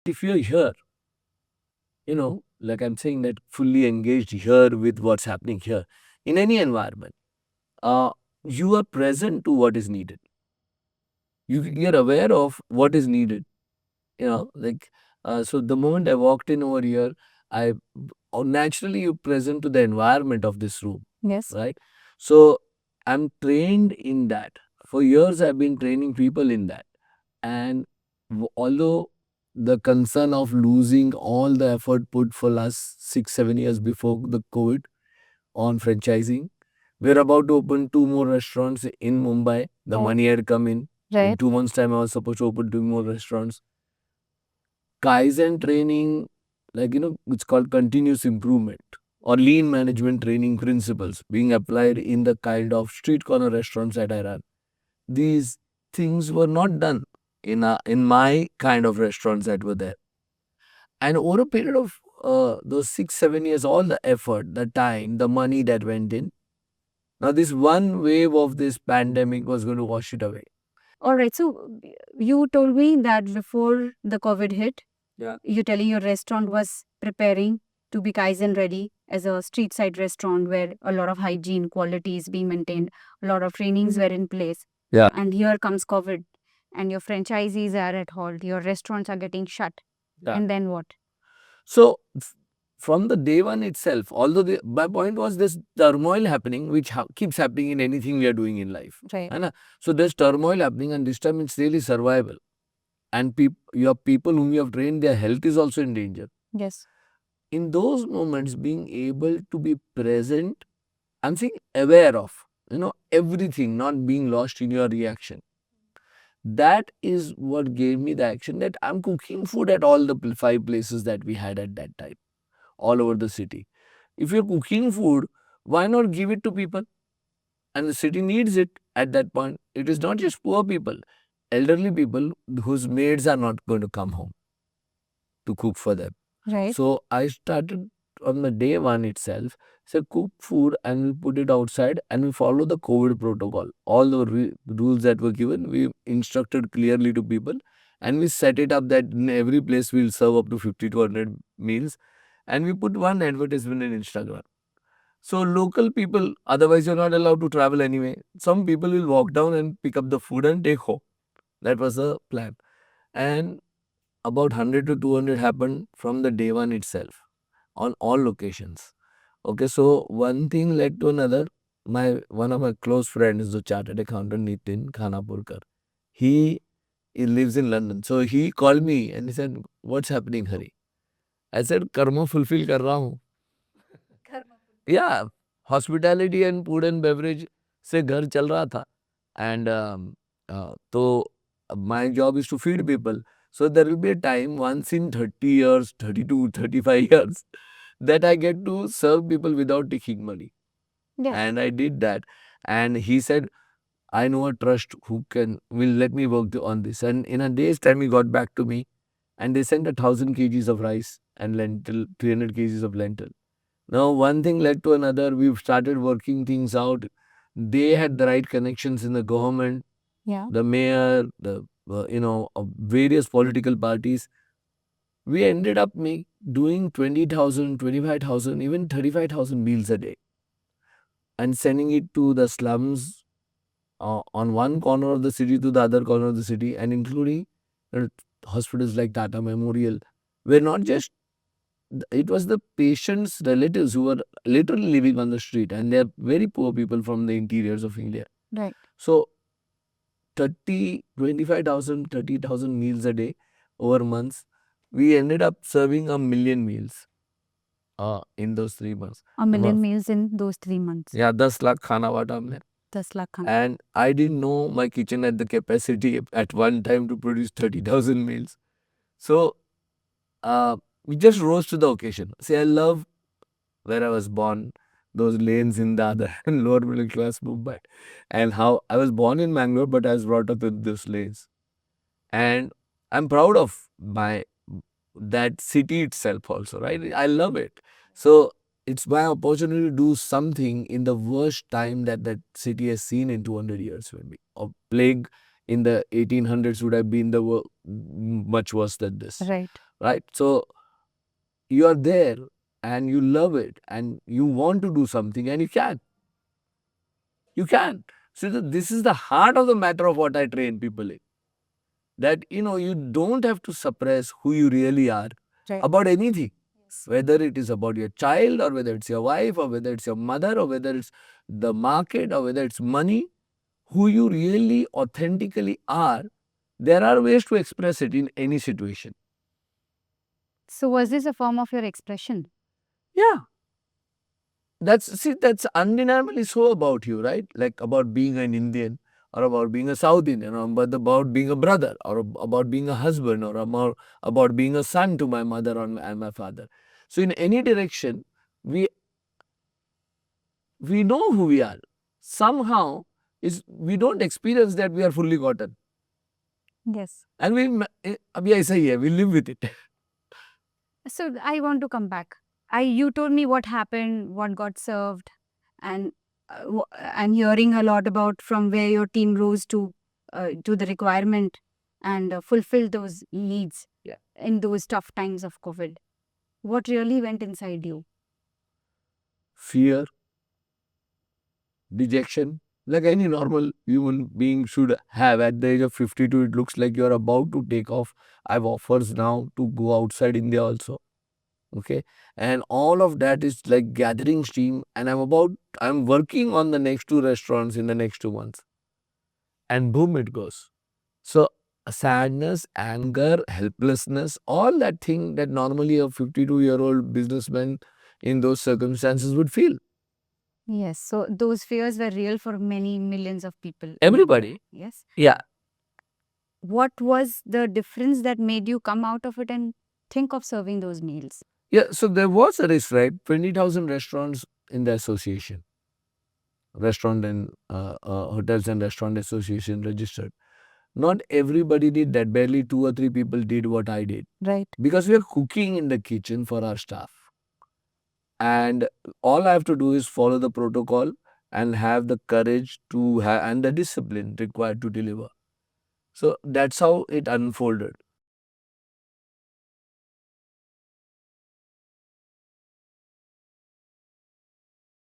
if you're here, like I'm saying, that fully engaged here with what's happening here in any environment, you are present to what is needed. You're aware of what is needed. So the moment I walked in over here, I naturally you present to the environment of this room. Yes. Right. So I'm trained in that. For years, I've been training people in that. And although the concern of losing all the effort put for last 6-7 years before the COVID on franchising, we're about to open 2 more restaurants in Mumbai. The Right. money had come in. In Right. 2 months' time, I was supposed to open 2 more restaurants. Kaizen training, it's called continuous improvement or lean management training principles being applied in the kind of street corner restaurants that I run. These things were not done in my kind of restaurants that were there. And over a period of those 6-7 years, all the effort, the time, the money that went in, now this one wave of this pandemic was going to wash it away. All right. So you told me that before the COVID hit, Yeah. you're telling your restaurant was preparing to be Kaizen ready as a street side restaurant where a lot of hygiene quality is being maintained, a lot of trainings were in place. Yeah. And here comes COVID, and your franchisees are at halt, your restaurants are getting shut. Yeah. And then what? So from the day one itself, although my point was this turmoil happening, which keeps happening in anything we are doing in life. Right. है ना? So there's turmoil happening, and this time it's really survival. And your people whom you have trained, their health is also in danger. Yes. In those moments, being able to be present, I'm saying aware of, everything, not being lost in your reaction. That is what gave me the action that I'm cooking food at all the 5 places that we had at that time, all over the city. If you're cooking food, why not give it to people? And the city needs it at that point. It is not just poor people, elderly people whose maids are not going to come home to cook for them. Right. So I started on the day one itself, say cook food and we put it outside and we follow the COVID protocol. All the rules that were given, we instructed clearly to people and we set it up that in every place we'll serve up to 50 to 100 meals and we put one advertisement in Instagram. So local people, otherwise you're not allowed to travel anyway. Some people will walk down and pick up the food and take home. That was the plan. And about 100 to 200 happened from the day one itself on all locations. Okay, so one thing led to another. One of my close friends is the chartered accountant Nitin Khanapurkar. He lives in London. So he called me and he said, "What's happening, Hari?" I said, "Karma fulfill kar raha hu." Yeah, hospitality and food and beverage से घर चल रहा था. And so my job is to feed people. So there will be a time once in 30 years, 32, 35 years that I get to serve people without taking money. Yeah. And I did that. And he said, I know a trust who will let me work on this. And in a day's time, he got back to me and they sent 1,000 kgs of rice and lentil, 300 kgs of lentil. Now, one thing led to another. We've started working things out. They had the right connections in the government, Yeah. the mayor, the various political parties. We ended up doing 20,000, 25,000, even 35,000 meals a day and sending it to the slums on one corner of the city to the other corner of the city and including hospitals like Tata Memorial, where not just it was the patients' relatives who were literally living on the street and they're very poor people from the interiors of India. Right. So 25,000, 30,000 meals a day over months. We ended up serving 1,000,000 meals in those 3 months. 1,000,000 meals in those 3 months. Yeah, 10 lakh khana baanta humne. 10 lakh khana. And I didn't know my kitchen had the capacity at one time to produce 30,000 meals. So we just rose to the occasion. See, I love where I was born, those lanes in the other lower middle class Mumbai, and how I was born in Mangalore, but I was brought up in those lanes. And I'm proud of that city itself also, right? I love it. So it's my opportunity to do something in the worst time that city has seen in 200 years maybe. A plague in the 1800s would have been much worse than this. Right. right? So you are there and you love it and you want to do something and you can. You can. So this is the heart of the matter of what I train people in. That, you don't have to suppress who you really are Right. about anything. Yes. Whether it is about your child, or whether it's your wife, or whether it's your mother, or whether it's the market, or whether it's money, who you really authentically are, there are ways to express it in any situation. So was this a form of your expression? Yeah. That's undeniably so about you, right? Like about being an Indian, or about being a South Indian, or about being a brother, or about being a husband, or about being a son to my mother and my father. So in any direction, we we know who we are. Somehow, is we don't experience that we are fully gotten, Yes. and we ऐसा ही है, we live with it. So I want to come back. You told me what happened, what got served, and I'm hearing a lot about from where your team rose to the requirement and fulfill those needs Yeah. in those tough times of COVID. What really went inside you? Fear, dejection, like any normal human being should have at the age of 52. It looks like you're about to take off. I have offers now to go outside India also. Okay. And all of that is like gathering steam. And I'm working on the next 2 restaurants in the next 2 months. And boom, it goes. So sadness, anger, helplessness, all that thing that normally a 52-year-old businessman in those circumstances would feel. Yes. So those fears were real for many millions of people. in India. Everybody. Yes. Yeah. What was the difference that made you come out of it and think of serving those meals? Yeah. So there was a risk, right? 20,000 restaurants in the association, restaurant and hotels and restaurant association registered. Not everybody did that. Barely 2 or 3 people did what I did, Right. because we are cooking in the kitchen for our staff. And all I have to do is follow the protocol and have the courage to have and the discipline required to deliver. So that's how it unfolded.